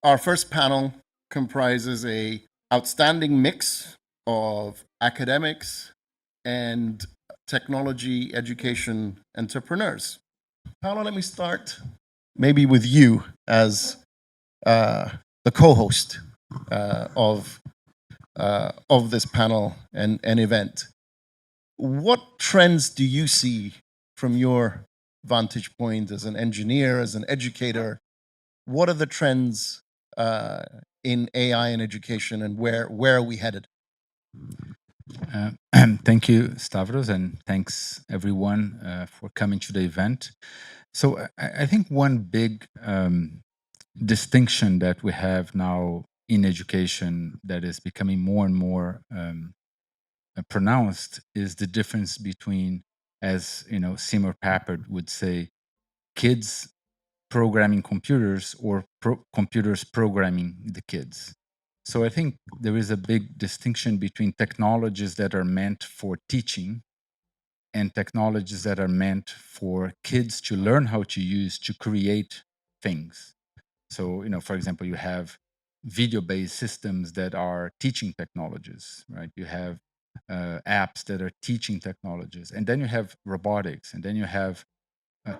Our first panel comprises a outstanding mix of academics and technology education entrepreneurs. Paulo, let me start maybe with you as the co-host of this panel and event. What trends do you see from your vantage point as an engineer, as an educator? What are the trends in AI and education, and where are we headed? Uh, Thank you, Stavros, and thanks everyone for coming to the event. So I think one big distinction that we have now in education that is becoming more and more pronounced is the difference between, as you know, Seymour Papert would say, kids programming computers or computers programming the kids. So I think there is a big distinction between technologies that are meant for teaching and technologies that are meant for kids to learn how to use to create things. So, you know, for example, you have video-based systems that are teaching technologies, right? You have apps that are teaching technologies, and then you have robotics, and then you have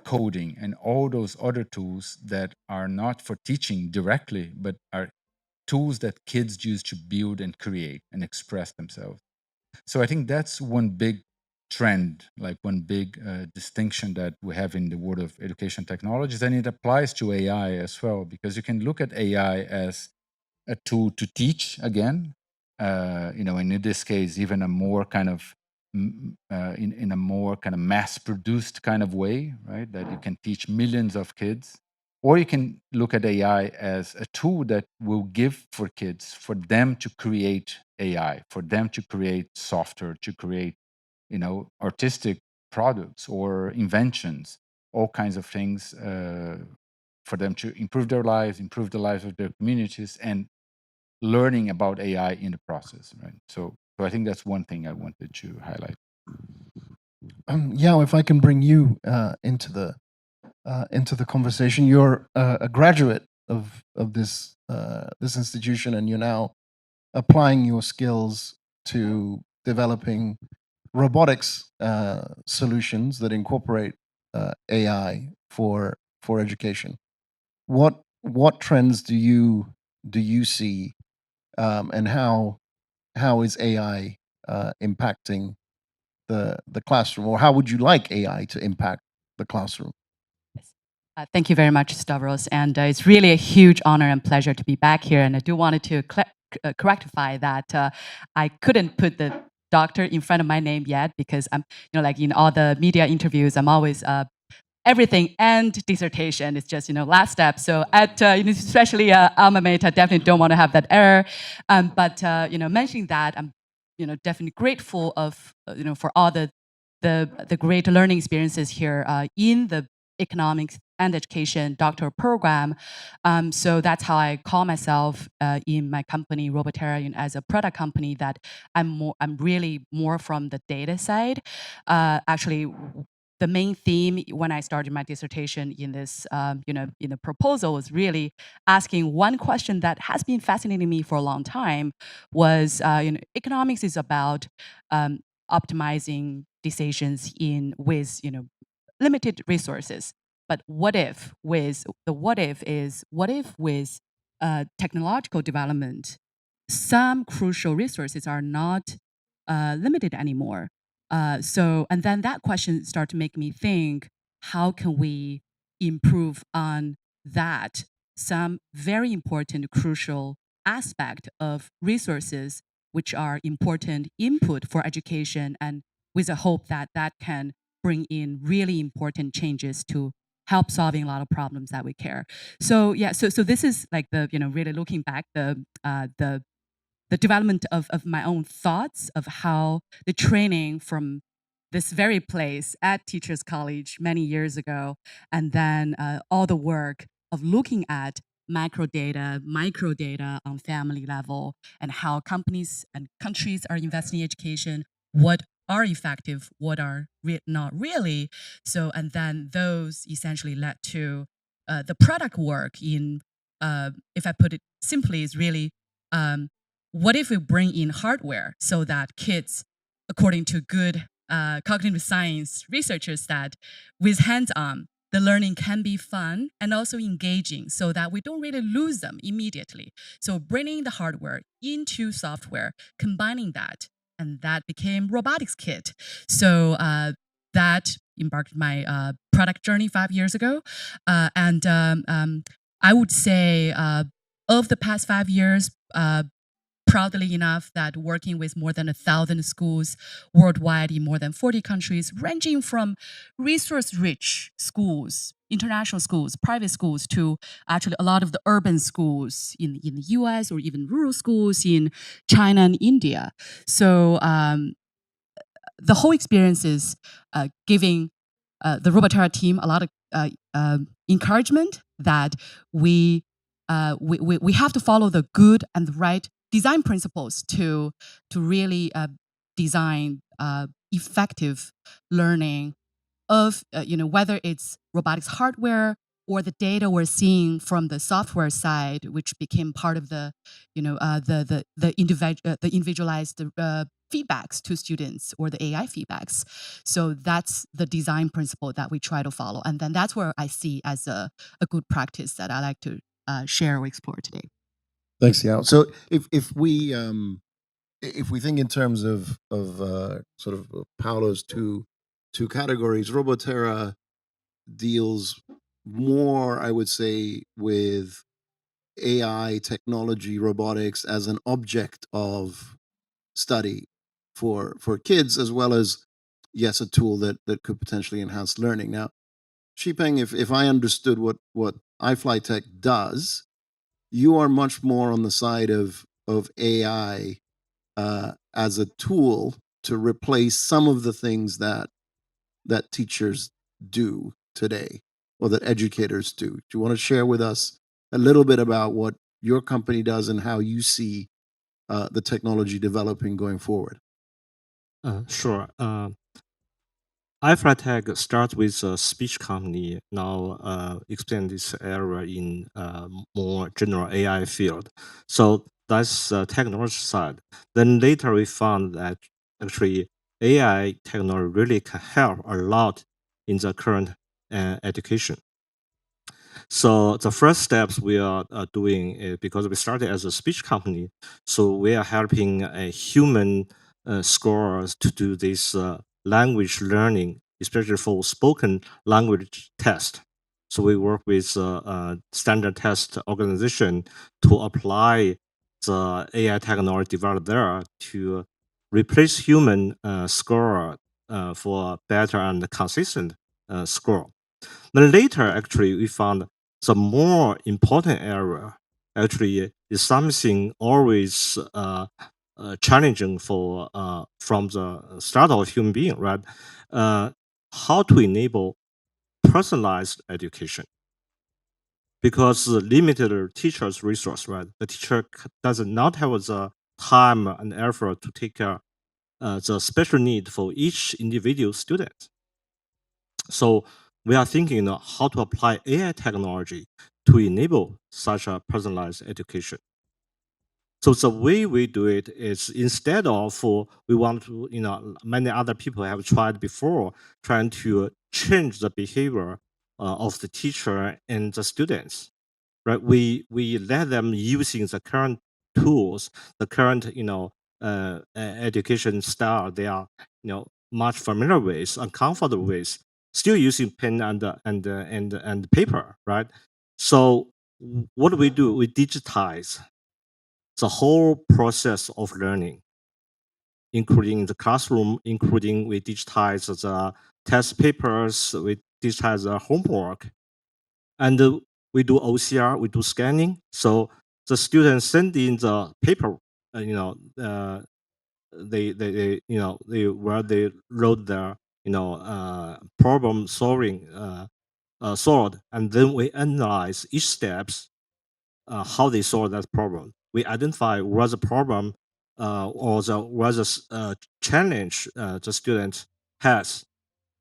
coding, and all those other tools that are not for teaching directly, but are tools that kids use to build and create and express themselves. So I think that's one big trend, like one big distinction that we have in the world of education technologies, and it applies to AI as well, because you can look at AI as a tool to teach again, you know, and in this case, even a more kind of in a more kind of mass-produced kind of way, right? That you can teach millions of kids, or you can look at AI as a tool that will give for kids, for them to create AI, for them to create software, to create, you know, artistic products or inventions, all kinds of things for them to improve their lives, improve the lives of their communities, and learning about AI in the process, right? So I think that's one thing I wanted to highlight. Yao, if I can bring you into the conversation, you're a graduate of this institution, and you're now applying your skills to developing robotics solutions that incorporate AI for education. What trends do you see, and how is AI impacting the classroom, or how would you like AI to impact the classroom? Thank you very much, Stavros. And it's really a huge honor and pleasure to be back here. And I do wanted to correctify that I couldn't put the doctor in front of my name yet, because I'm, you know, like in all the media interviews, I'm always everything and dissertation is just, you know, last step. So at you know, especially alma mater, definitely don't want to have that error. But you know, mentioning that, I'm, you know, definitely grateful of you know, for all the great learning experiences here in the economics and education doctoral program. So that's how I call myself in my company, Robotarian, as a product company, that I'm really more from the data side. Actually, the main theme when I started my dissertation in this, you know, in the proposal, was really asking one question that has been fascinating me for a long time. Was you know, economics is about optimizing decisions in with, you know, limited resources. But what if with technological development, some crucial resources are not limited anymore? So, and then that question started to make me think, how can we improve on that? Some very important, crucial aspect of resources, which are important input for education, and with a hope that that can bring in really important changes to help solving a lot of problems that we care. So yeah, so this is like the, you know, really looking back, the development of my own thoughts of how the training from this very place at Teachers College many years ago, and then all the work of looking at macro data, micro data on family level, and how companies and countries are investing in education, what are effective, what are not really. So, and then those essentially led to the product work in if I put it simply, is really what if we bring in hardware so that kids, according to good cognitive science researchers, that with hands-on, the learning can be fun and also engaging so that we don't really lose them immediately. So bringing the hardware into software, combining that, and that became robotics kit. So that embarked my product journey 5 years ago. And I would say of the past 5 years, proudly enough that working with more than 1,000 schools worldwide in more than 40 countries, ranging from resource-rich schools, international schools, private schools, to actually a lot of the urban schools in the US, or even rural schools in China and India. So the whole experience is giving the Roboterra team a lot of encouragement that we have to follow the good and the right design principles to really design effective learning of whether it's robotics hardware or the data we're seeing from the software side, which became part of the the individualized feedbacks to students, or the AI feedbacks. So that's the design principle that we try to follow, and then that's where I see as a good practice that I like to share or explore today. Thanks, Yao. So if we think in terms of sort of Paulo's two categories, Roboterra deals more, I would say, with AI technology, robotics as an object of study for kids, as well as, yes, a tool that could potentially enhance learning. Now, Shipeng, if I understood what iFlyTech does, you are much more on the side of AI as a tool to replace some of the things that teachers do today, or that educators do. Do you want to share with us a little bit about what your company does and how you see the technology developing going forward? Sure. iFlyTech starts with a speech company, now expand this area in more general AI field. So that's the technology side. Then later we found that actually AI technology really can help a lot in the current education. So the first steps we are doing is, because we started as a speech company, so we are helping human scorers to do this language learning, especially for spoken language test. So we work with standard test organization to apply the AI technology developed there to replace human scorer for better and consistent score. Then later, actually, we found the more important area actually is something always challenging for from the start of human being, right? How to enable personalized education, because limited teachers' resource, right? The teacher does not have the time and effort to take care the special need for each individual student. So we are thinking how to apply AI technology to enable such a personalized education. So the way we do it is, instead of we want to, many other people have tried before, trying to change the behavior of the teacher and the students, right? We let them using the current tools, the current education style they are much familiar with and comfortable with, still using pen and paper, right? So what do? We digitize the whole process of learning, including the classroom, including we digitize the test papers, we digitize the homework, and we do OCR, we do scanning. So the students send in the paper, they where they wrote their problem solving solved, and then we analyze each steps, how they solve that problem. We identify what the problem or what the challenge the student has.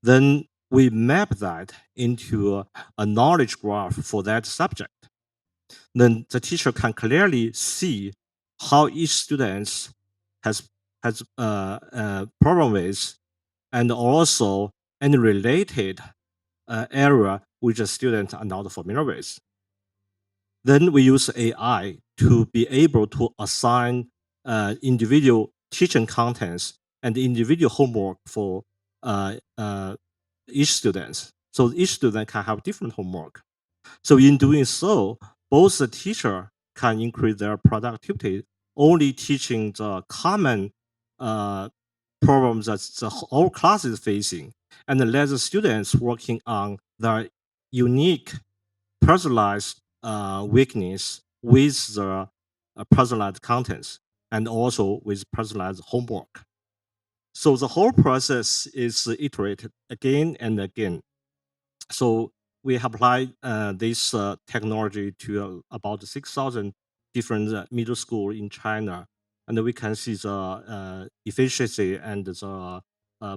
Then we map that into a knowledge graph for that subject. then the teacher can clearly see how each student has problem with, and also any related area which the students are not familiar with. Then we use AI to be able to assign individual teaching contents and individual homework for each student. So each student can have different homework. So in doing so, both the teacher can increase their productivity, only teaching the common problems that the whole class is facing, and let the students working on their unique personalized weakness with the personalized contents and also with personalized homework. So the whole process is iterated again and again. So we have applied this technology to about 6,000 different middle school in China, and we can see the efficiency and the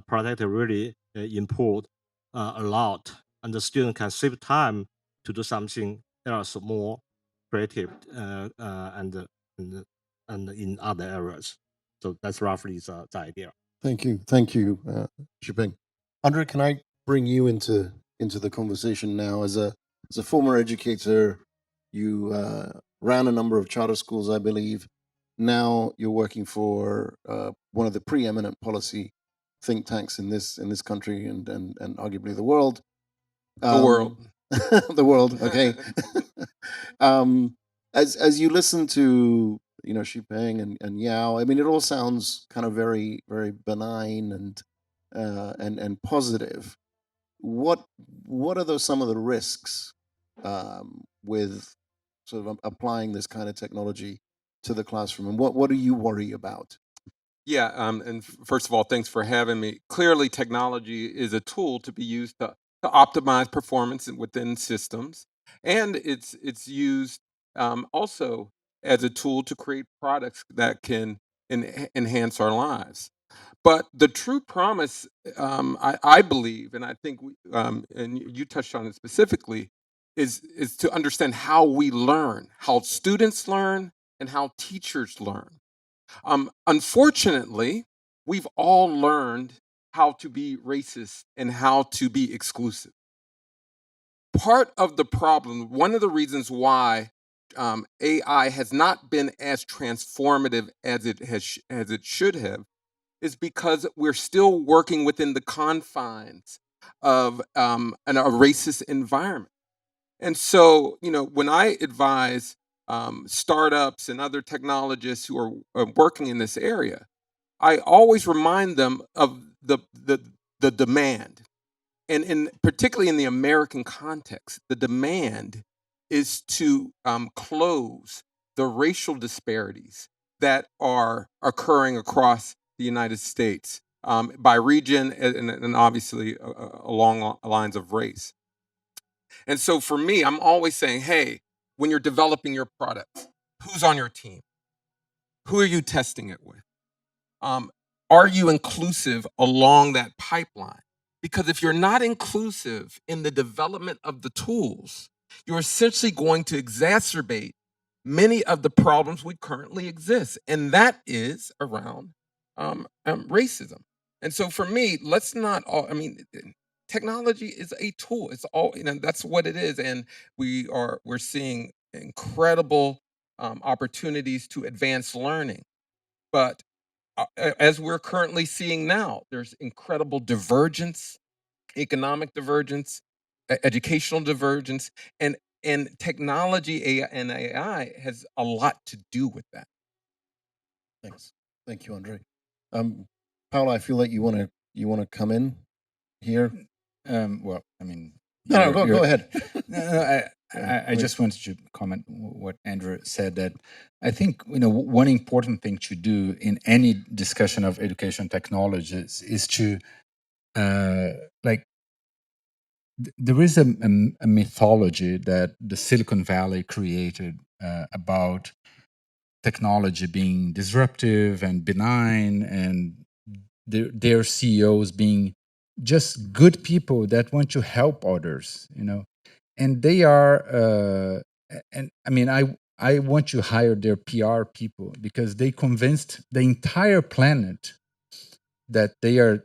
product really improved a lot, and the student can save time to do something else more creative and in other areas. So that's roughly the idea. Thank you, Shipeng. Andre, can I bring you into the conversation now? As a former educator, you ran a number of charter schools, I believe. Now you're working for one of the preeminent policy think tanks in this country and arguably the world. The world. The world. Okay. As you listen to Shipeng and Yao, I mean, it all sounds kind of very very benign and positive. What are some of the risks with sort of applying this kind of technology to the classroom, and what do you worry about? Yeah, and first of all, thanks for having me. Clearly, technology is a tool to be used to optimize performance within systems, and it's used also as a tool to create products that can enhance our lives. But the true promise, I believe, and I think, and you touched on it specifically, is to understand how we learn, how students learn, and how teachers learn. Unfortunately, we've all learned how to be racist and how to be exclusive. Part of the problem, one of the reasons why AI has not been as transformative as it should have, is because we're still working within the confines of a racist environment. And so, when I advise startups and other technologists who are working in this area, I always remind them of the demand, and particularly in the American context, the demand is to close the racial disparities that are occurring across the United States by region and obviously along lines of race. And so for me, I'm always saying, hey, when you're developing your product, who's on your team? Who are you testing it with? Are you inclusive along that pipeline? Because if you're not inclusive in the development of the tools, you're essentially going to exacerbate many of the problems we currently exist, and that is around racism. And so for me, let's not all, I mean, technology is a tool. It's all, that's what it is. And we're seeing incredible opportunities to advance learning. But as we're currently seeing now, there's incredible divergence, economic divergence, educational divergence, and technology and AI has a lot to do with that. Thanks. Thank you, Andre. Paulo, I feel like you want to come in here. Well, I mean, No, go ahead. No, I just wanted to comment what Andrew said, that I think one important thing to do in any discussion of education technologies is to there is a mythology that the Silicon Valley created about technology being disruptive and benign, and their CEOs being just good people that want to help others, and they are and I mean, I want to hire their PR people because they convinced the entire planet that they are,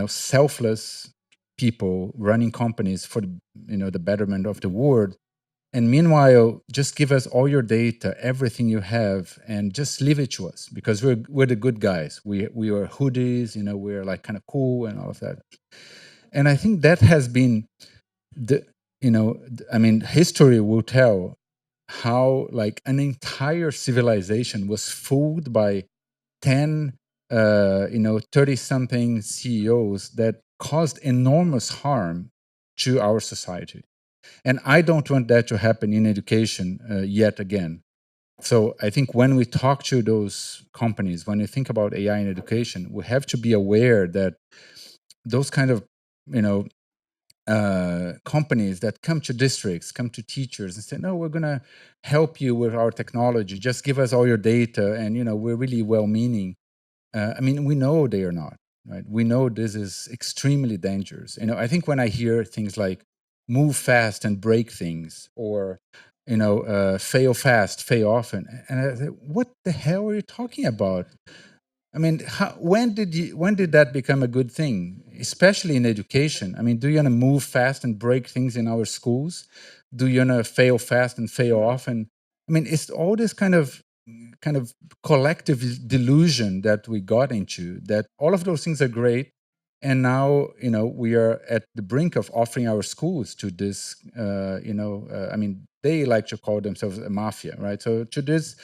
selfless people running companies for the, the betterment of the world. And meanwhile, just give us all your data, everything you have, and just leave it to us because we're the good guys. We are hoodies, we're like kind of cool and all of that. And I think that has been history will tell how like an entire civilization was fooled by 10 30 something CEOs that caused enormous harm to our society. And I don't want that to happen in education yet again. So I think when we talk to those companies, when we think about AI in education, we have to be aware that those kind of companies that come to districts, come to teachers and say, no, we're going to help you with our technology. Just give us all your data. And, we're really well-meaning. We know they are not, right? We know this is extremely dangerous. I think when I hear things like move fast and break things or, fail fast, fail often. And I say, what the hell are you talking about? When did that become a good thing, especially in education? Do you want to move fast and break things in our schools? Do you want to fail fast and fail often? It's all this kind of collective delusion that we got into, that all of those things are great. And now, we are at the brink of offering our schools to this, they like to call themselves a mafia, right? So to this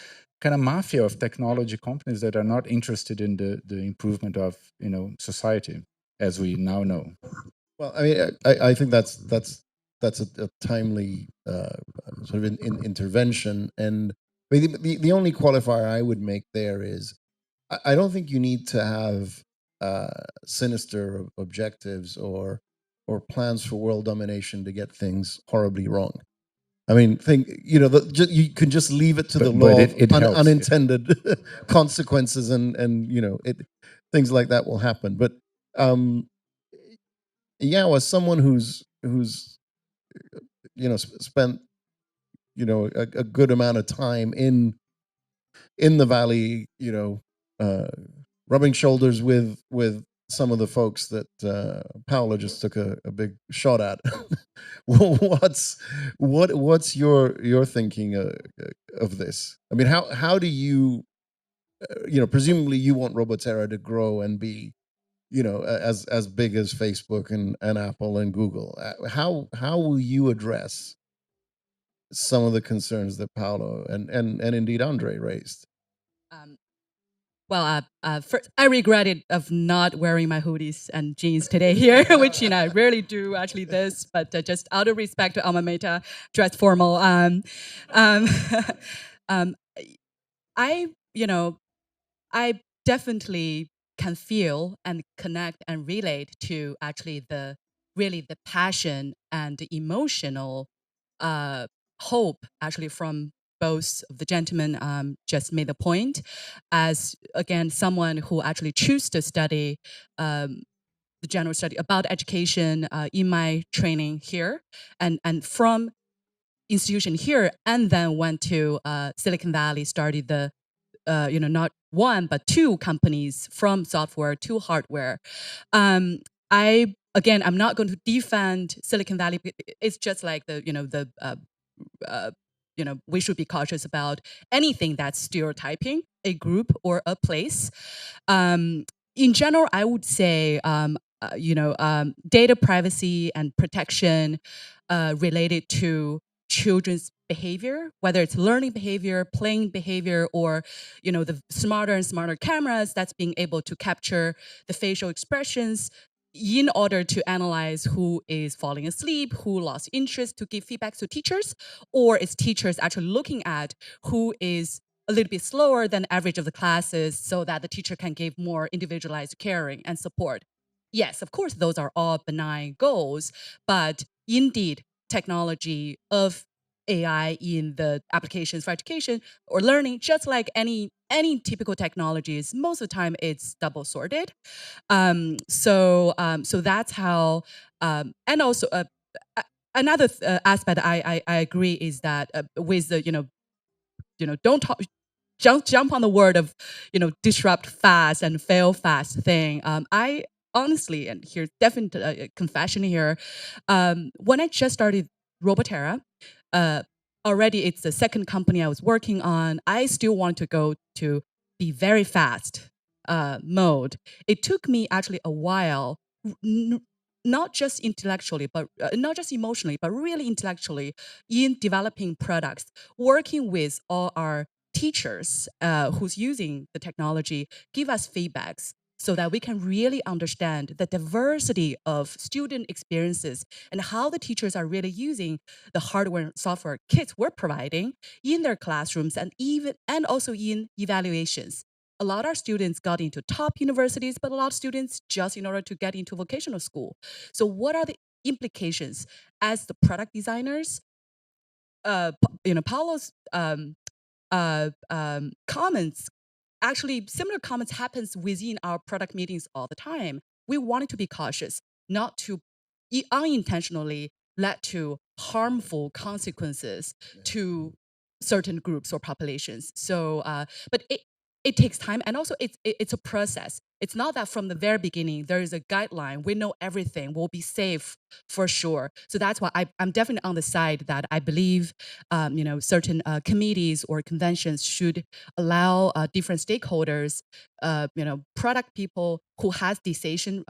kind of mafia of technology companies that are not interested in the improvement of, society, as we now know. Well, I think that's a timely sort of intervention, and the only qualifier I would make there is I don't think you need to have sinister objectives or plans for world domination to get things horribly wrong. You can just leave it to the law it of helps. unintended consequences, and things like that will happen. But Yao, as someone who's spent a good amount of time in the valley, rubbing shoulders with some of the folks that Paulo just took a big shot at. What's your thinking of this? How do you presumably you want Robotera to grow and be as big as Facebook and Apple and Google. How will you address some of the concerns that Paulo and indeed Andre raised? First, I regretted of not wearing my hoodies and jeans today here, which I rarely do actually this, but just out of respect to alma mater, dress formal. I definitely can feel and connect and relate to actually the passion and the emotional hope actually from both of the gentlemen just made the point. As again, someone who actually choose to study the general study about education in my training here, and from institution here, and then went to Silicon Valley, started the not one but two companies from software to hardware. I'm not going to defend Silicon Valley. It's just like we should be cautious about anything that's stereotyping a group or a place. In general, I would say, data privacy and protection related to children's behavior, whether it's learning behavior, playing behavior, or the smarter and smarter cameras that's being able to capture the facial expressions in order to analyze who is falling asleep, who lost interest, to give feedback to teachers, or is teachers actually looking at who is a little bit slower than average of the classes so that the teacher can give more individualized caring and support. Yes, of course, those are all benign goals, but indeed, technology of AI in the applications for education or learning, just like any typical technologies, most of the time it's double sorted. So that's how, and also another aspect I agree is that with the don't talk jump on the word of disrupt fast and fail fast thing. I honestly, and here's definite confession here, when I just started Roboterra, uh, already it's the second company I was working on. I still want to go to be very fast mode. It took me actually a while, not just intellectually, but not just emotionally, but really intellectually, in developing products, working with all our teachers who's using the technology, give us feedbacks so that we can really understand the diversity of student experiences and how the teachers are really using the hardware and software kits we're providing in their classrooms and also in evaluations. A lot of our students got into top universities, but a lot of students just in order to get into vocational school. So what are the implications as the product designers? Paulo's comments, actually similar comments happens within our product meetings all the time. We wanted to be cautious, not to unintentionally lead to harmful consequences to certain groups or populations. So, but it takes time, and also it's a process. It's not that from the very beginning there is a guideline. We know everything. We'll be safe for sure. So that's why I'm definitely on the side that I believe, certain committees or conventions should allow different stakeholders, product people who has decision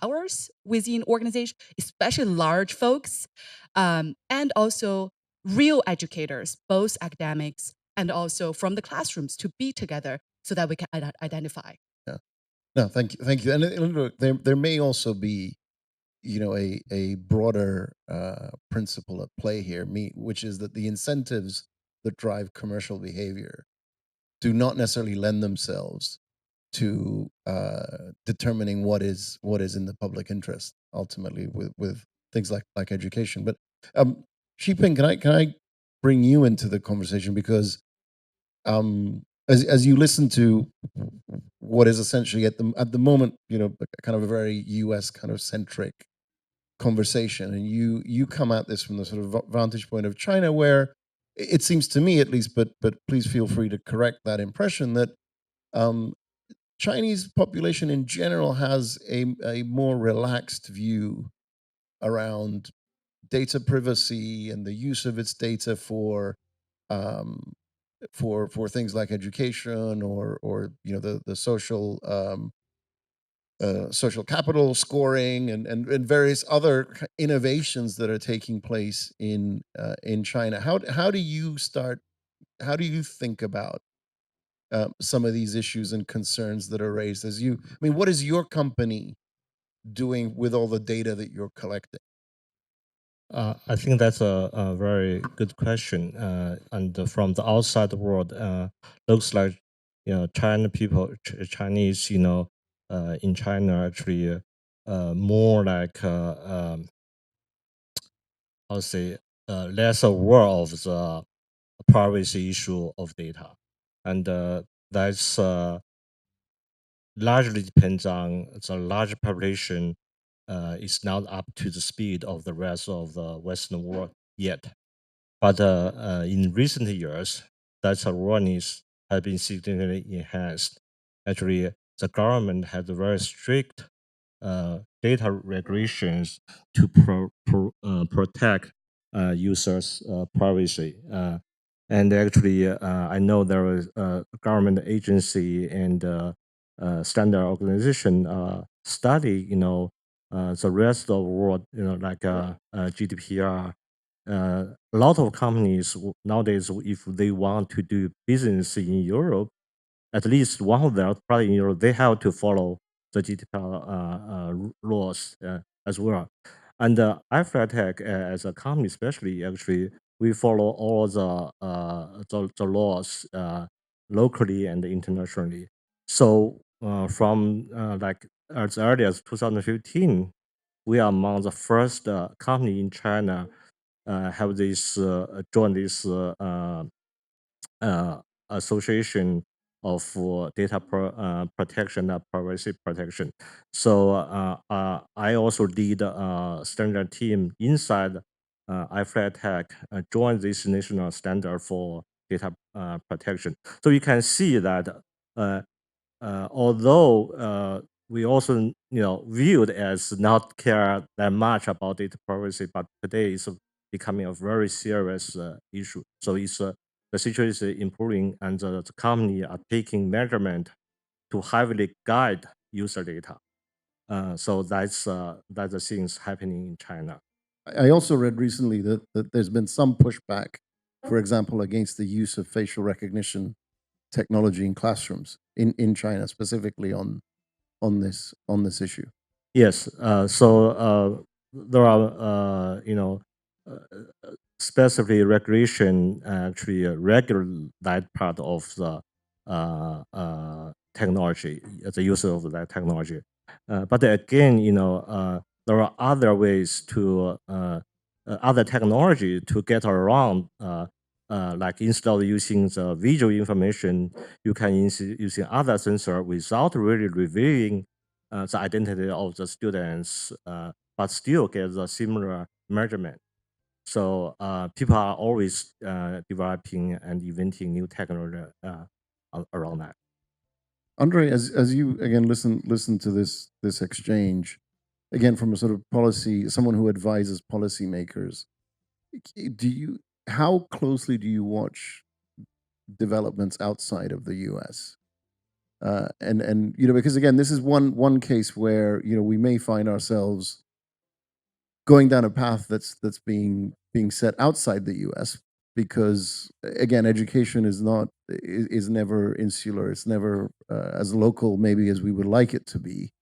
powers within organization, especially large folks, and also real educators, both academics and also from the classrooms, to be together so that we can identify. Yeah. No, thank you, thank you. And look, there may also be, a broader principle at play here, which is that the incentives that drive commercial behavior do not necessarily lend themselves to determining what is in the public interest ultimately with things like education. But Shipeng, can I bring you into the conversation, because as you listen to what is essentially at the moment, kind of a very US kind of centric conversation, and you come at this from the sort of vantage point of China, where it seems to me, at least, but please feel free to correct that impression, that um, Chinese population in general has a more relaxed view around data privacy and the use of its data um, for things like education, or the social capital scoring, and various other innovations that are taking place in China. How do you start? How do you think about some of these issues and concerns that are raised as you? I mean, what is your company doing with all the data that you're collecting? I think that's a very good question. And from the outside world, looks like China people, Chinese, in China actually more like I'll say less aware of the privacy issue of data, and that's largely depends on the large population is not up to the speed of the rest of the Western world yet. But in recent years, that awareness has been significantly enhanced. Actually, the government has very strict data regulations to protect users' privacy. And actually, I know there is a government agency and standard organization study, the rest of the world, like GDPR. A lot of companies nowadays, if they want to do business in Europe, at least one of their product in Europe, they have to follow the GDPR laws as well. And Afratech, as a company, especially, actually, we follow all the laws locally and internationally. So from like as early as 2015, we are among the first company in China have this join this association of data protection and privacy protection. So I also lead a standard team inside iFlyTech joined this national standard for data protection. So you can see that although we also viewed as not care that much about data privacy, but today it's becoming a very serious issue. So it's the situation is improving, and the company are taking measurement to heavily guide user data. So that's the things happening in China. I also read recently that there's been some pushback, for example, against the use of facial recognition technology in classrooms in China, specifically on this issue. Yes. So there are specifically regulation actually regulate that part of the technology, the use of that technology. But again, there are other ways to other technology to get around. Like instead of using the visual information, you can using other sensor without really revealing the identity of the students, but still get the similar measurement. So people are always developing and inventing new technology around that. Andre, as you again listen to this exchange, again from a sort of policy, someone who advises policymakers, how closely do you watch developments outside of the U.S.? And because again, this is one case where we may find ourselves going down a path that's being set outside the U.S. because again, education is never insular. It's never as local maybe as we would like it to be.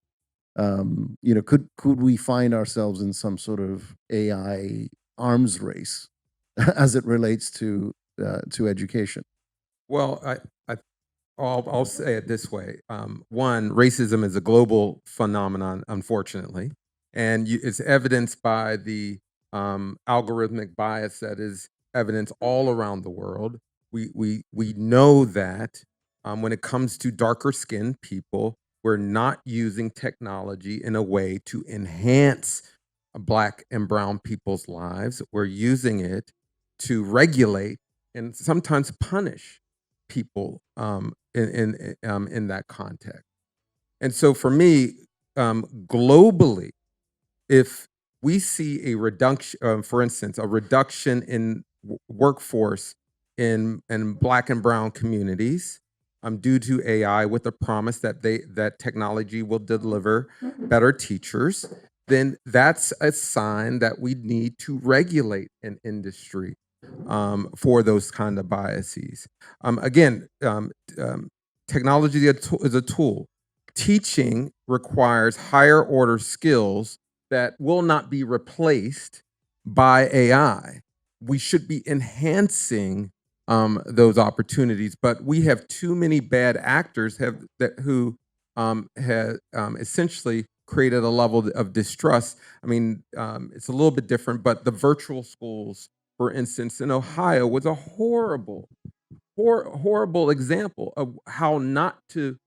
Could we find ourselves in some sort of AI arms race as it relates to education? Well, I'll say it this way. One, racism is a global phenomenon, unfortunately, and it's evidenced by the algorithmic bias that is evidenced all around the world. We know that when it comes to darker skinned people, we're not using technology in a way to enhance Black and brown people's lives. We're using it to regulate and sometimes punish people in that context. And so for me, globally, if we see a reduction, for instance, a reduction in workforce in Black and brown communities due to AI, with the promise that that technology will deliver better teachers, then that's a sign that we need to regulate an industry for those kind of biases. Again, technology is a tool. Teaching requires higher order skills that will not be replaced by AI. We should be enhancing those opportunities, but we have too many bad actors who have essentially created a level of distrust. I mean, it's a little bit different, but the virtual schools, for instance, in Ohio, was a horrible example of how not to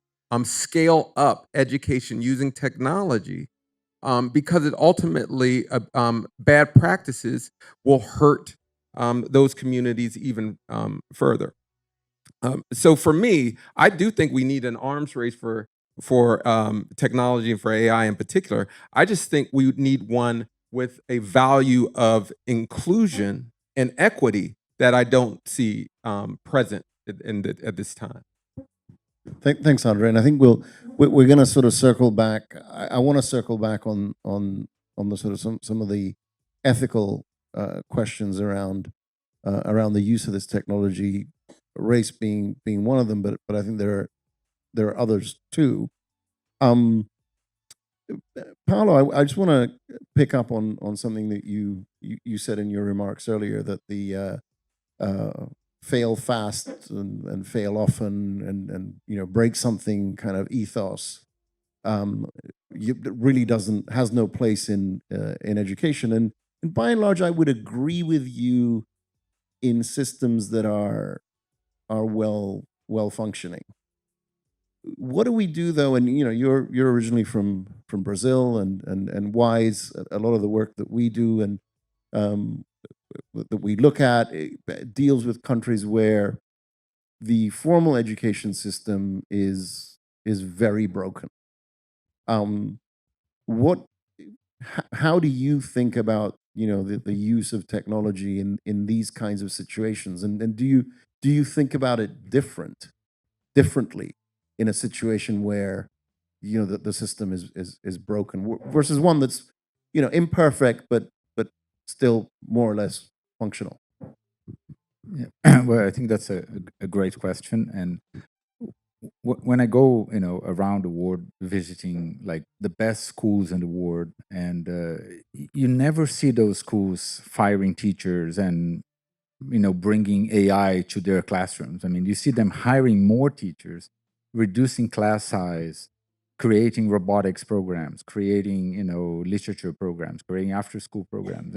scale up education using technology because it ultimately bad practices will hurt those communities even further. So for me, I do think we need an arms race for technology and for AI in particular. I just think we need one with a value of inclusion and equity that I don't see present at this time. Thanks, Andre. And I think we're going to sort of circle back. I want to circle back on the sort of some of the ethical questions around the use of this technology, race being one of them, but I think there are others too. Paulo, I just want to pick up on something that you said in your remarks earlier, that the fail fast and fail often and break something kind of ethos really has no place in education. And by and large, I would agree with you in systems that are well functioning. What do we do though? And you're originally from Brazil, and WISE, a lot of the work that we do, and that we look at deals with countries where the formal education system is very broken. What how do you think about the use of technology in these kinds of situations, and do you think about it differently in a situation where the system is broken versus one that's imperfect but still more or less functional? Yeah. Well, I think that's a great question. And when I go, around the world visiting like the best schools in the world, and you never see those schools firing teachers and bringing AI to their classrooms. I mean, you see them hiring more teachers, reducing class size, creating robotics programs, creating literature programs, creating after-school programs.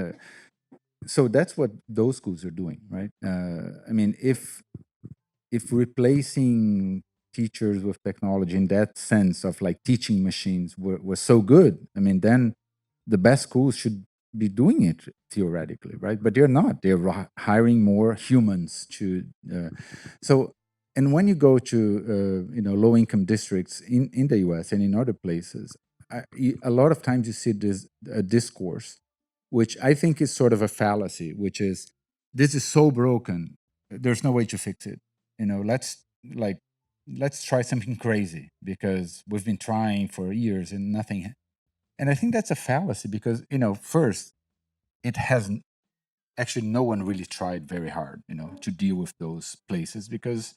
So that's what those schools are doing, right? I mean, if replacing teachers with technology in that sense of like teaching machines were so good, I mean, then the best schools should be doing it theoretically, right? But they're not. They're hiring more humans to. So, and when you go to low-income districts in the U.S. and in other places, a lot of times you see this discourse, which I think is sort of a fallacy, which is this is so broken, there's no way to fix it. Let's try something crazy because we've been trying for years and nothing. And I think that's a fallacy because first, it hasn't actually, no one really tried very hard to deal with those places because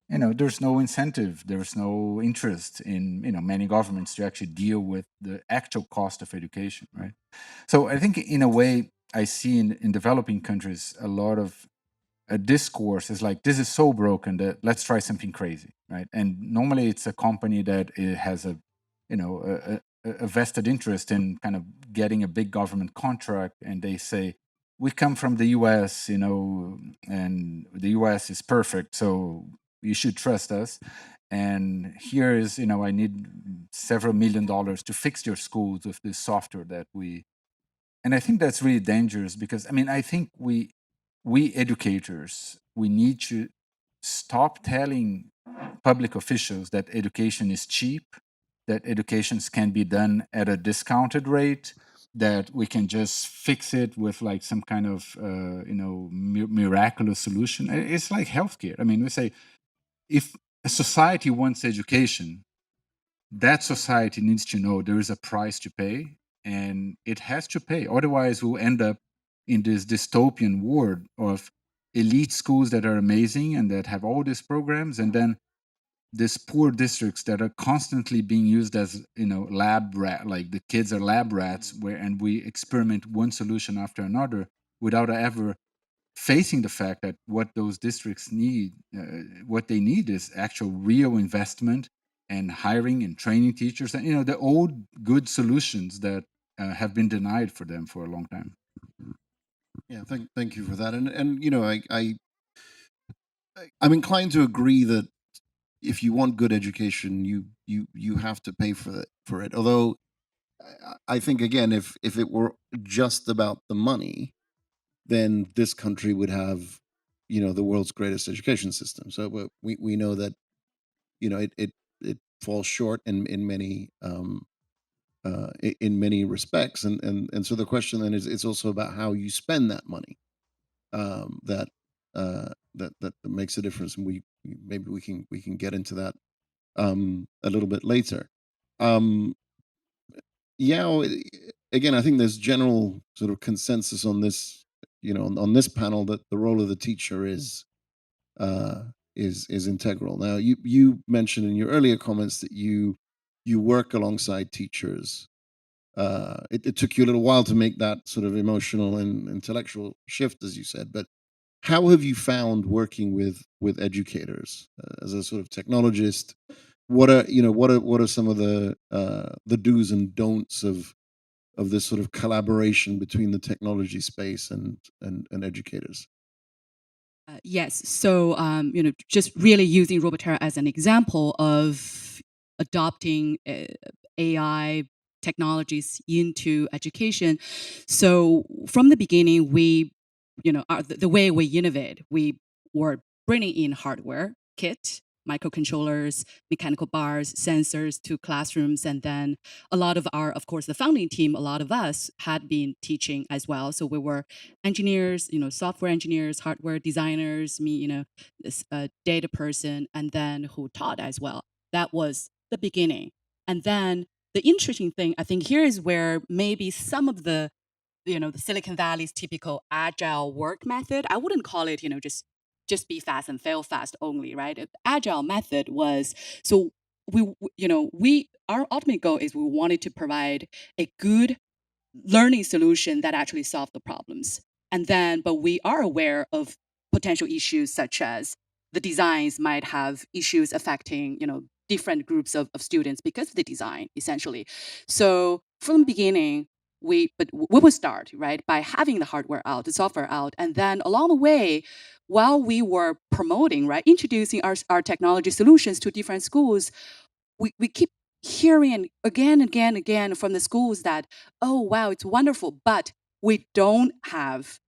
there's no incentive, there's no interest in many governments to actually deal with the actual cost of education, right? So I think in a way I see in developing countries a lot of a discourse is like, this is so broken that let's try something crazy, right? And normally it's a company that has a vested interest in kind of getting a big government contract, and they say, we come from the US, and the US is perfect, so you should trust us. And here is, I need several $1 million to fix your schools with this software that we. And I think that's really dangerous because, I mean, I think we educators, we need to stop telling public officials that education is cheap, that educations can be done at a discounted rate, that we can just fix it with like some kind of miraculous solution. It's like healthcare. I mean, we say if a society wants education, that society needs to know there is a price to pay, and it has to pay. Otherwise, we'll end up in this dystopian world of elite schools that are amazing and that have all these programs, and then these poor districts that are constantly being used as lab rat, like the kids are lab rats, and we experiment one solution after another without ever facing the fact that what those districts need, what they need is actual real investment and hiring and training teachers, and the old good solutions that have been denied for them for a long time. Yeah, thank you for that. And I'm inclined to agree that if you want good education, you have to pay for it. Although I think again, if it were just about the money, then this country would have the world's greatest education system. So we know that it falls short in many in many respects, and so the question then is, it's also about how you spend that money, that that makes a difference, and maybe we can get into that a little bit later. Yao, again, I think there's general sort of consensus on this, on this panel, that the role of the teacher is integral. Now, you mentioned in your earlier comments that you work alongside teachers. It took you a little while to make that sort of emotional and intellectual shift, as you said. But how have you found working with educators as a sort of technologist? What are some of the do's and don'ts of this sort of collaboration between the technology space and educators? Yes. So, just really using Robotera as an example of adopting AI technologies into education. So, from the beginning, we the way we innovate, we were bringing in hardware kit, microcontrollers, mechanical bars, sensors to classrooms, and then a lot of course, the founding team, a lot of us had been teaching as well. So we were engineers, software engineers, hardware designers, me, this data person, and then who taught as well. That was the beginning. And then the interesting thing, I think here is where maybe some of the the Silicon Valley's typical agile work method. I wouldn't call it, just be fast and fail fast only, right? Agile method was so our ultimate goal is we wanted to provide a good learning solution that actually solve the problems. And then, but we are aware of potential issues such as the designs might have issues affecting, different groups of students because of the design, essentially. So from the beginning, we would start, right, by having the hardware out, the software out, and then along the way, while we were promoting, right, introducing our technology solutions to different schools, we keep hearing again and again and again from the schools that, oh, wow, it's wonderful, but we don't have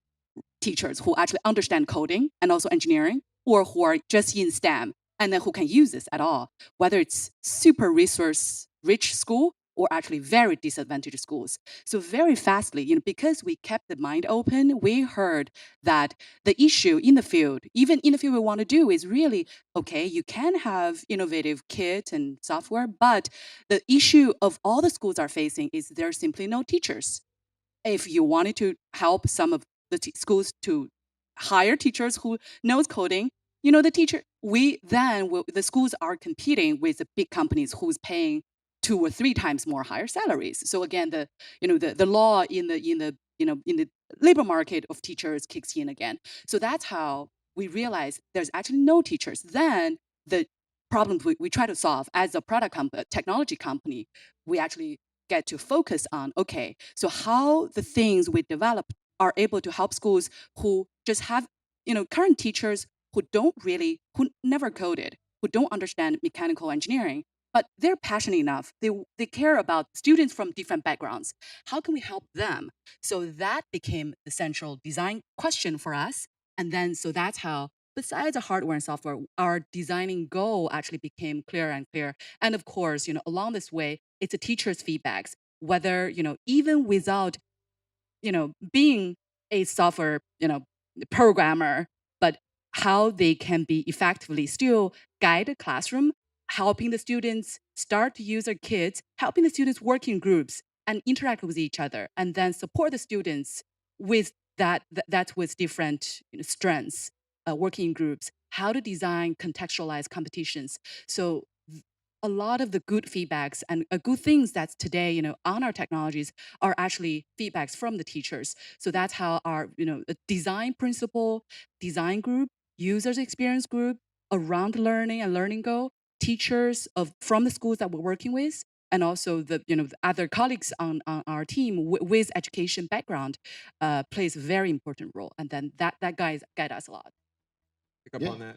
teachers who actually understand coding and also engineering, or who are just in STEM and then who can use this at all, whether it's super resource rich school or actually very disadvantaged schools. So very fastly, because we kept the mind open, we heard that the issue in the field, even in the field we want to do, is really, okay, you can have innovative kit and software, but the issue of all the schools are facing is there's simply no teachers. If you wanted to help some of the schools to hire teachers who knows coding, the schools are competing with the big companies who's paying 2 or 3 times more higher salaries. So again, the law in the labor market of teachers kicks in again. So that's how we realize there's actually no teachers. Then the problem we try to solve as a technology company, we actually get to focus on, okay, so how the things we develop are able to help schools who just have, current teachers who never coded, who don't understand mechanical engineering, but they're passionate enough. They care about students from different backgrounds. How can we help them? So that became the central design question for us. And then, so that's how, besides the hardware and software, our designing goal actually became clearer and clearer. And of course, along this way, it's a teacher's feedbacks, whether, even without, being a software, programmer, but how they can be effectively still guide a classroom, helping the students start to use their kids, helping the students work in groups and interact with each other, and then support the students with that's with different strengths, working in groups, how to design contextualized competitions. So a lot of the good feedbacks and good things that's today, on our technologies are actually feedbacks from the teachers. So that's how our, design principle, design group, users experience group around learning and learning goal, teachers from the schools that we're working with, and also the, the other colleagues on our team with education background plays a very important role. And then that guide us a lot. Pick up on that.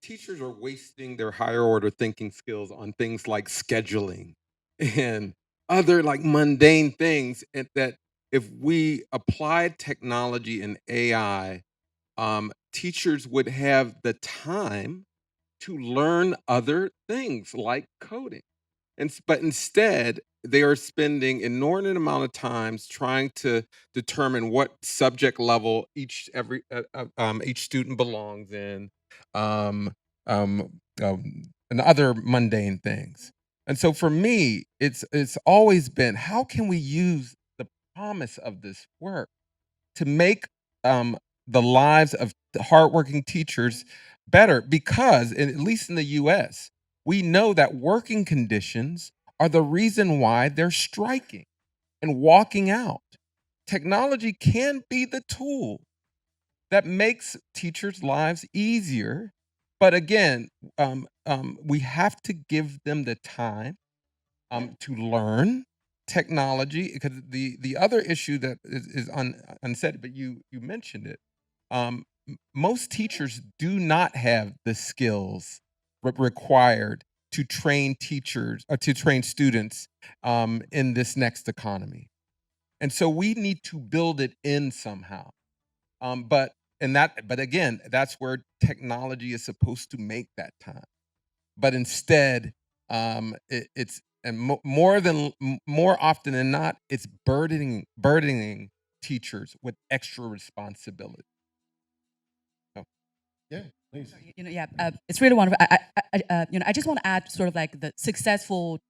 Teachers are wasting their higher order thinking skills on things like scheduling and other like mundane things, and that if we applied technology and AI, teachers would have the time to learn other things like coding. But instead, they are spending inordinate amount of times trying to determine what subject level each student belongs in, um, and other mundane things. And so for me, it's always been, how can we use the promise of this work to make the lives of the hardworking teachers better? Because, at least in the U.S., we know that working conditions are the reason why they're striking and walking out. Technology can be the tool that makes teachers' lives easier, but again, we have to give them the time to learn technology, because the other issue that is unsaid, but you mentioned it. Most teachers do not have the skills required to train teachers or to train students in this next economy, and so we need to build it in somehow. But again, that's where technology is supposed to make that time. But instead, it's and more often than not, it's burdening teachers with extra responsibility. Yeah, please. It's really wonderful. I just want to add sort of like the successful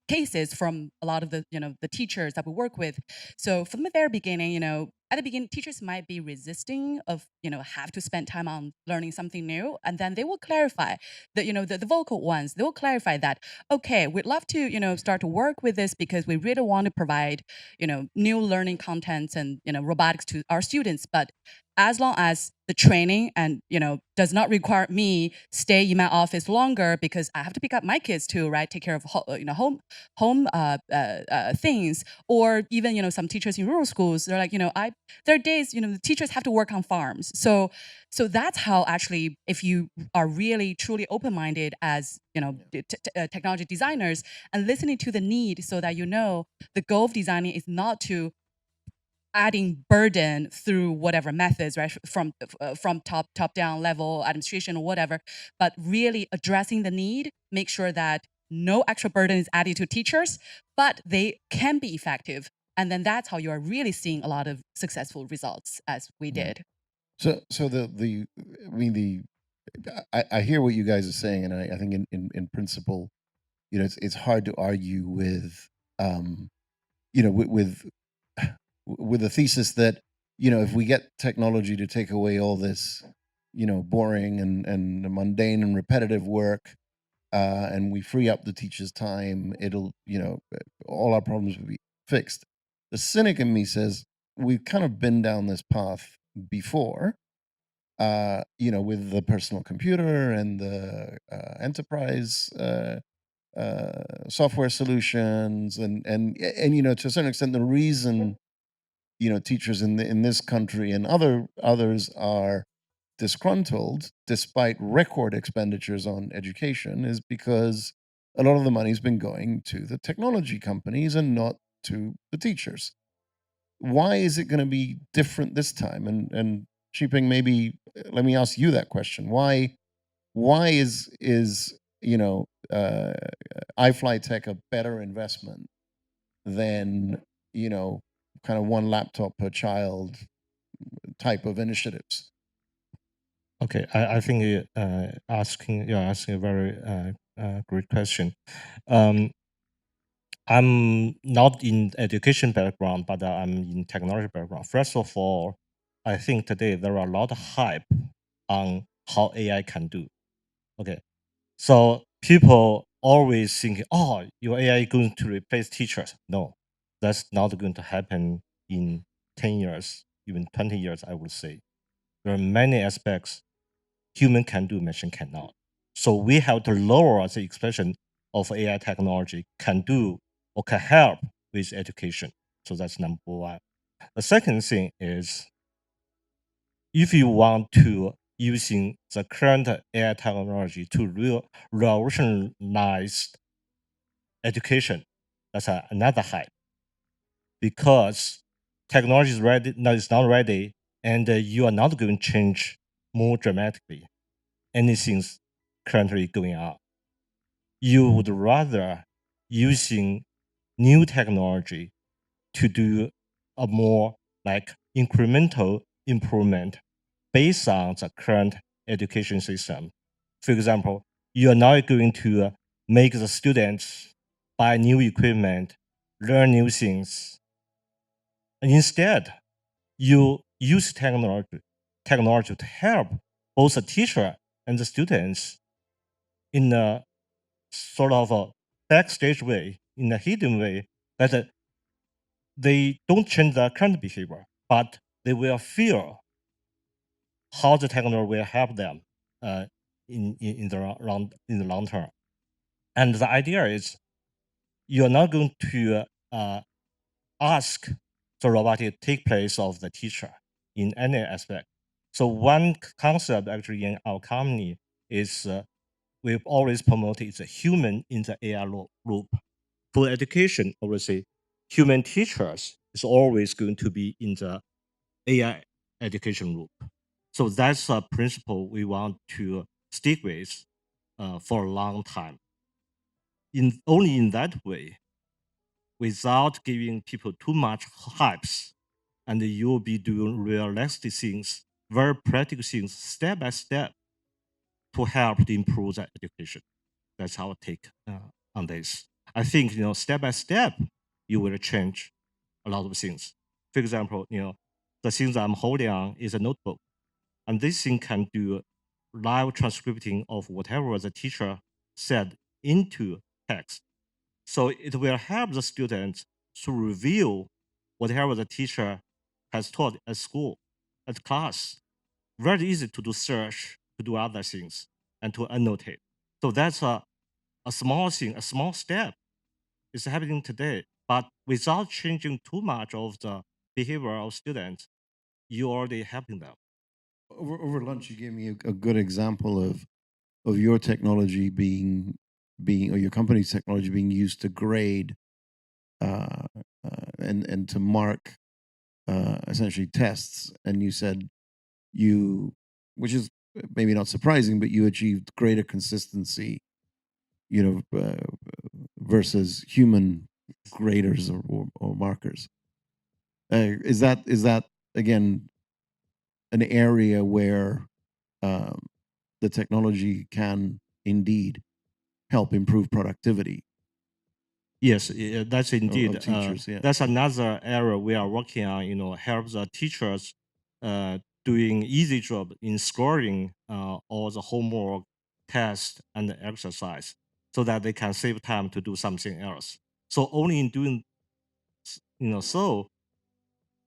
cases from a lot of the the teachers that we work with. So from the very beginning, at the beginning, teachers might be resisting of have to spend time on learning something new, and then they will clarify that the vocal ones. They will clarify that okay, we'd love to start to work with this because we really want to provide new learning contents and robotics to our students, but as long as the training and does not require me stay in my office longer because I have to pick up my kids too, right? Take care of home things, or even some teachers in rural schools, they're like there are days the teachers have to work on farms. So that's how actually, if you are really truly open-minded as technology designers and listening to the need, so that the goal of designing is not to adding burden through whatever methods, right, from top down level administration or whatever, but really addressing the need, make sure that no extra burden is added to teachers, but they can be effective. And then that's how you are really seeing a lot of successful results, as we did. So I hear what you guys are saying, and I think in principle, it's hard to argue with with with the thesis that if we get technology to take away all this boring and mundane and repetitive work, and we free up the teacher's time, it'll all our problems will be fixed. The cynic in me says we've kind of been down this path before, with the personal computer and the enterprise software solutions, and to a certain extent, the reason teachers in this country and others are disgruntled despite record expenditures on education is because a lot of the money's been going to the technology companies and not to the teachers. Why is it going to be different this time? And Shipeng, maybe let me ask you that question. Why is iFlyTech a better investment than kind of one laptop per child type of initiatives? Okay, I think you're asking a very great question. I'm not in education background, but I'm in technology background. First of all, I think today there are a lot of hype on how AI can do. Okay, so people always think, oh, your AI is going to replace teachers. No, that's not going to happen in 10 years, even 20 years, I would say. There are many aspects human can do, machine cannot. So we have to lower the expression of AI technology can do or can help with education. So that's number one. The second thing is, if you want to using the current AI technology to revolutionize education, that's another hype. Because technology is ready, now it's not ready, and you are not going to change more dramatically anything's currently going on. You would rather using new technology to do a more like incremental improvement based on the current education system. For example, you are now going to make the students buy new equipment, learn new things. And instead, you use technology to help both the teacher and the students in a sort of a backstage way, in a hidden way, that they don't change their current behavior, but they will feel how the technology will help them in the long term. And the idea is you're not going to ask the robotic take place of the teacher in any aspect. So one concept actually in our company is we've always promoted is a human in the AI loop. For education, obviously, human teachers is always going to be in the AI education loop. So that's a principle we want to stick with for a long time. Only in that way, without giving people too much hypes, and you will be doing realistic things, very practical things, step by step, to help to improve the education. That's our take on this. I think step by step, you will change a lot of things. For example, the things I'm holding on is a notebook, and this thing can do live transcripting of whatever the teacher said into text. So it will help the students to review whatever the teacher has taught at school, at class. Very easy to do search, to do other things, and to annotate. So that's a small thing, a small step is happening today. But without changing too much of the behavior of students, you're already helping them. Over lunch, you gave me a good example of your technology being or your company's technology being used to grade and to mark essentially tests. And you said which is maybe not surprising, but you achieved greater consistency, versus human graders or markers. Is that again an area where the technology can indeed help improve productivity? Yes, that's indeed. Of teachers, yeah. That's another area we are working on. Help the teachers doing easy job in scoring all the homework, test, and the exercise, so that they can save time to do something else. So only in doing, so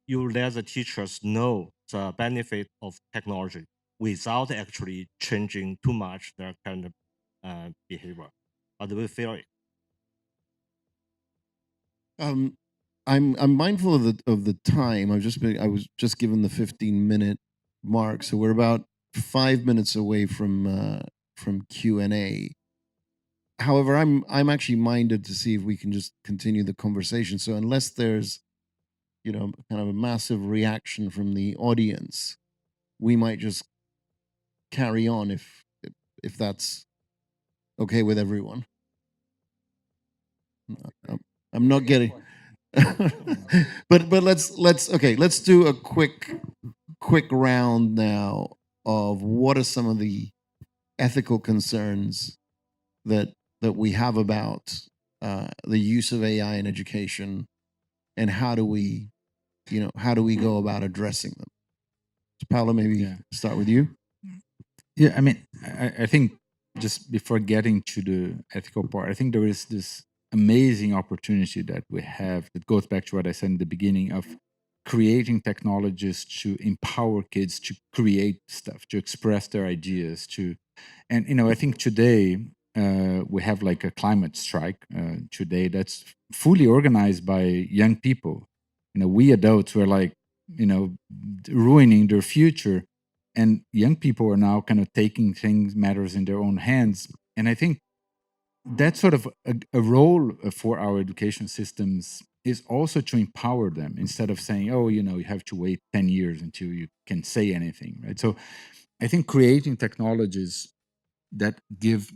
you let the teachers know the benefit of technology without actually changing too much their kind of behavior. But we feel it. I'm mindful of the time. I was just given the 15-minute mark, so we're about 5 minutes away from Q&A. However, I'm actually minded to see if we can just continue the conversation. So unless there's kind of a massive reaction from the audience, we might just carry on if that's okay with everyone. I'm not getting but let's do a quick round now of what are some of the ethical concerns that we have about the use of AI in education, and how do we go about addressing them? So Paulo, maybe start with you. Yeah, I mean, I think just before getting to the ethical part, I think there is this amazing opportunity that we have that goes back to what I said in the beginning of creating technologies to empower kids to create stuff, to express their ideas, and I think today we have like a climate strike today that's fully organized by young people. We adults were like, ruining their future, and young people are now kind of taking matters in their own hands. And I think that's sort of a role for our education systems, is also to empower them instead of saying, oh, you have to wait 10 years until you can say anything, right? So I think creating technologies that give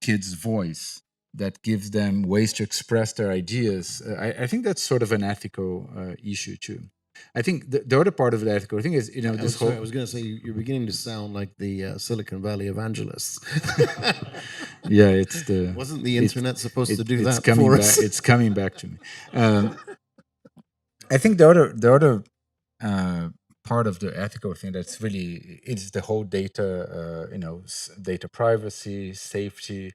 kids voice, that gives them ways to express their ideas, I think that's sort of an ethical issue too. I think the other part of the ethical thing is, I was going to say, you're beginning to sound like the Silicon Valley evangelists. Yeah, it's the wasn't the internet supposed to do that coming for back, us? It's coming back to me. I think the other part of the ethical thing that's really, it's the whole data, data privacy, safety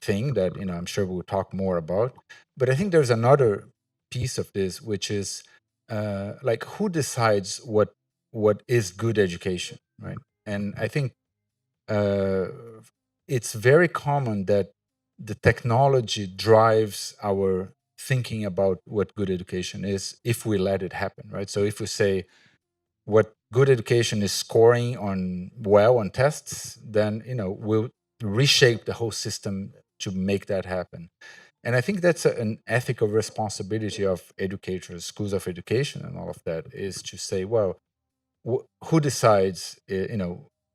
thing that I'm sure we'll talk more about. But I think there's another piece of this, which is like, who decides what is good education, right? And I think it's very common that the technology drives our thinking about what good education is, if we let it happen, right? So if we say what good education is scoring on tests, then we'll reshape the whole system to make that happen. And I think that's an ethical responsibility of educators, schools of education, and all of that, is to say, well, who decides?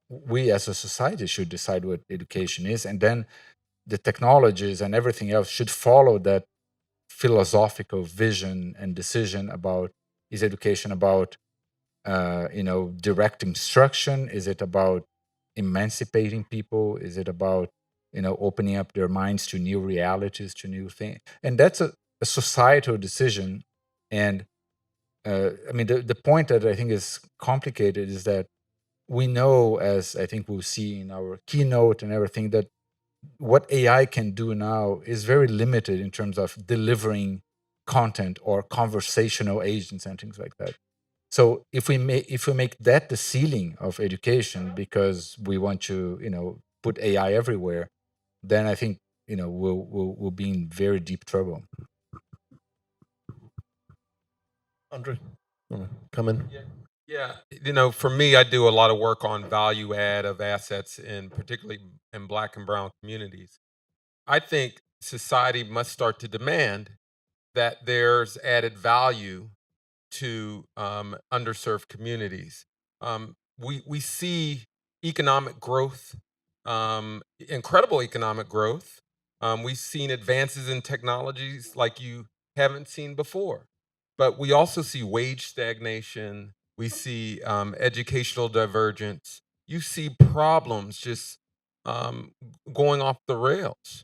We as a society should decide what education is, and then the technologies and everything else should follow that philosophical vision and decision about, is education about direct instruction? Is it about emancipating people? Is it about opening up their minds to new realities, to new things? And that's a societal decision. And the point that I think is complicated is that we know, as I think we'll see in our keynote and everything, that what AI can do now is very limited in terms of delivering content or conversational agents and things like that. So if we make that the ceiling of education because we want to put AI everywhere, then I think we'll be in very deep trouble. Andre, come in. Yeah, for me, I do a lot of work on value add of assets, particularly in Black and Brown communities. I think society must start to demand that there's added value to underserved communities. We see economic growth, incredible economic growth. We've seen advances in technologies like you haven't seen before, but we also see wage stagnation. We see educational divergence. You see problems just going off the rails.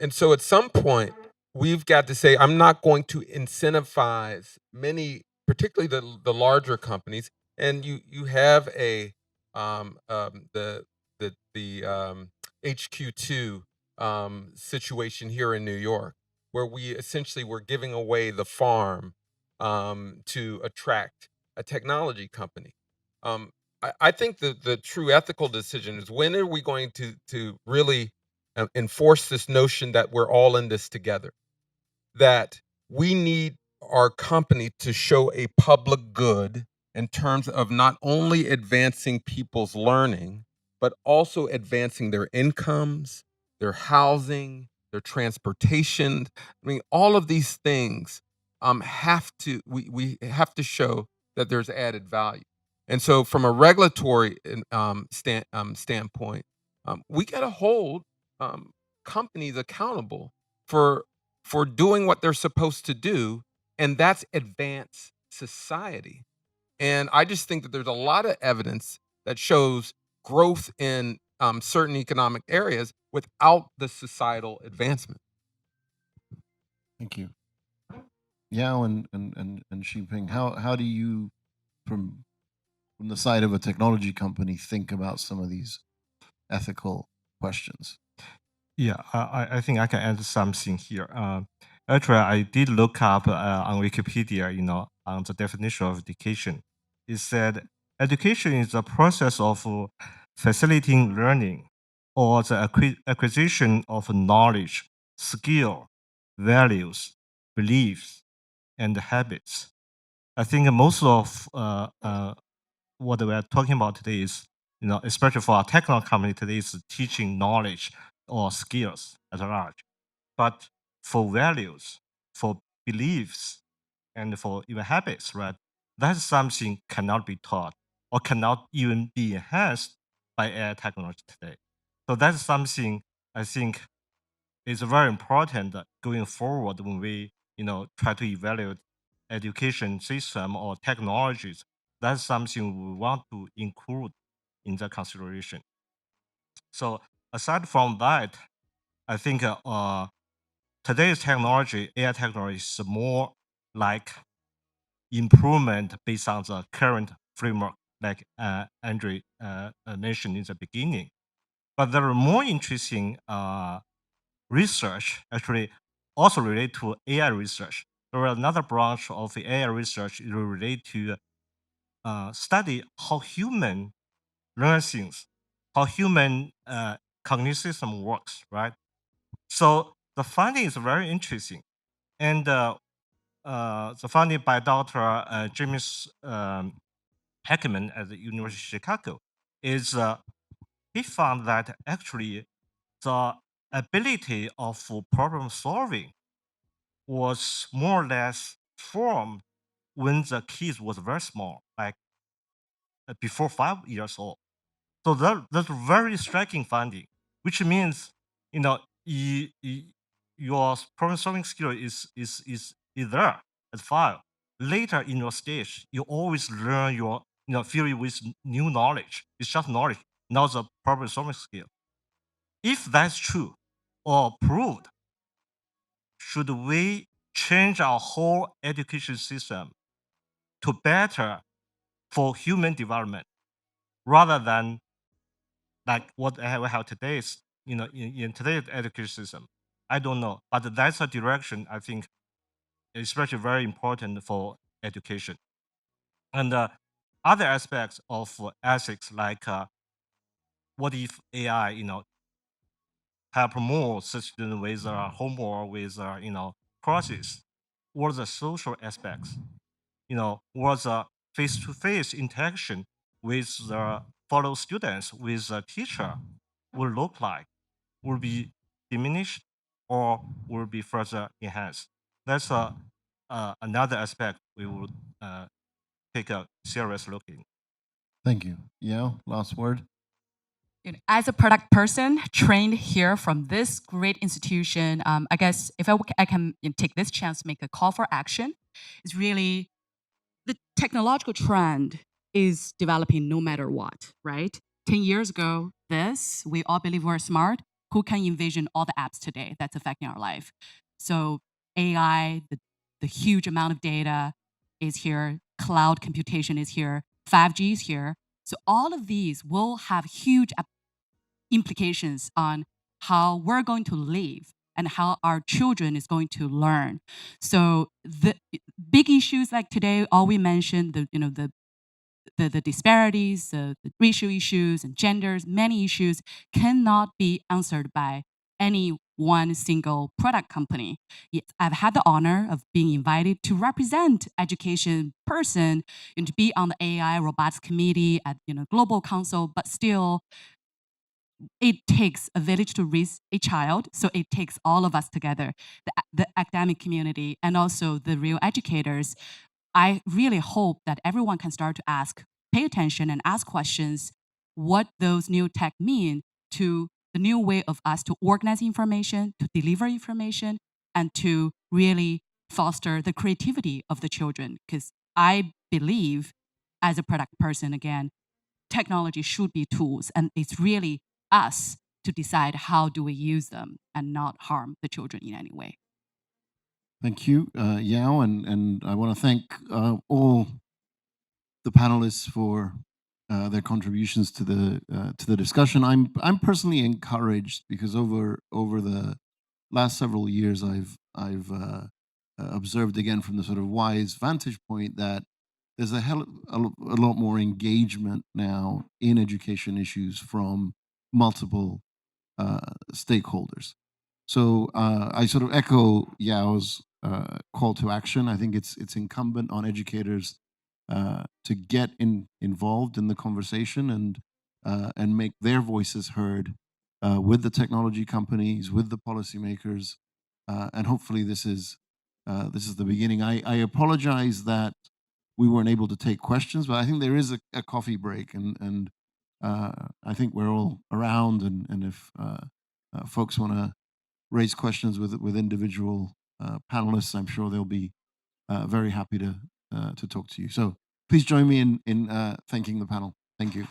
And so at some point, we've got to say, I'm not going to incentivize many, particularly the larger companies. And you have the HQ2 situation here in New York, where we essentially were giving away the farm to attract a technology company. I think the true ethical decision is, when are we going to really enforce this notion that we're all in this together, that we need our company to show a public good in terms of not only advancing people's learning, but also advancing their incomes, their housing, their transportation. I mean, all of these things we have to show that there's added value. And so, from a regulatory standpoint, we got to hold um, companies accountable for doing what they're supposed to do, and that's advance society. And I just think that there's a lot of evidence that shows growth in certain economic areas without the societal advancement. Thank you. Yao and Shipeng, how do you, from the side of a technology company, think about some of these ethical questions? Yeah, I think I can add something here. Actually, I did look up on Wikipedia, on the definition of education. It said education is the process of facilitating learning or the acquisition of knowledge, skill, values, beliefs, and habits. I think most of what we are talking about today is, especially for our technical company today, is teaching knowledge or skills at large. But for values, for beliefs, and for even habits, right? That's something cannot be taught or cannot even be enhanced by AI technology today. So that's something I think is very important going forward when we, try to evaluate education system or technologies. That's something we want to include in the consideration. So aside from that, I think today's technology, AI technology, is more like improvement based on the current framework, like Andre mentioned in the beginning. But there are more interesting research actually also related to AI research. There is another branch of the AI research related to study how human learn things, how human cognitive system works, right? So the finding is very interesting. And the finding by Dr. James Heckman at the University of Chicago is he found that actually the ability of problem solving was more or less formed when the kids was very small, like before 5 years old. So that's a very striking finding, which means, your problem-solving skill is there at 5. Later in your stage, you always learn theory with new knowledge. It's just knowledge, not the problem-solving skill. If that's true or proved, should we change our whole education system to better for human development rather than like what we have today is, in today's education system? I don't know, but that's a direction I think especially very important for education. And other aspects of ethics, like what if AI, help more students with homework, with courses? What are the social aspects? What the face-to-face interaction with the fellow students, with the teacher, will look like? Will be diminished or will be further enhanced? That's another aspect we will take a serious look in. Thank you. Yao, last word. As a product person trained here from this great institution, I guess if I can take this chance to make a call for action, it's really the technological trend is developing no matter what, right? 10 years ago, we all believe we're smart. Who can envision all the apps today that's affecting our life? So AI, the huge amount of data is here, cloud computation is here, 5G is here. So all of these will have huge implications on how we're going to live and how our children is going to learn. So the big issues like today, all we mentioned, the disparities, the racial issues and genders, many issues cannot be answered by any one single product company. Yet I've had the honor of being invited to represent education person and to be on the AI robotics committee at global council, but still it takes a village to raise a child, so it takes all of us together, the academic community and also the real educators. I really hope that everyone can start to pay attention and ask questions what those new tech mean to the new way of us to organize information, to deliver information, and to really foster the creativity of the children. Because I believe, as a product person, again, technology should be tools, and it's really us to decide how do we use them and not harm the children in any way. Thank you, Yao, and I want to thank all the panelists for their contributions to the discussion. I'm personally encouraged because over the last several years, I've observed again from the sort of wise vantage point that there's a lot more engagement now in education issues from multiple stakeholders. So I sort of echo Yao's call to action. I think it's incumbent on educators to get involved in the conversation and make their voices heard with the technology companies, with the policymakers, and hopefully this is the beginning. I apologize that we weren't able to take questions, but I think there is a coffee break, and I think we're all around, and if folks want to raise questions with individual panelists, I'm sure they'll be very happy to talk to you. So please join me in thanking the panel. Thank you.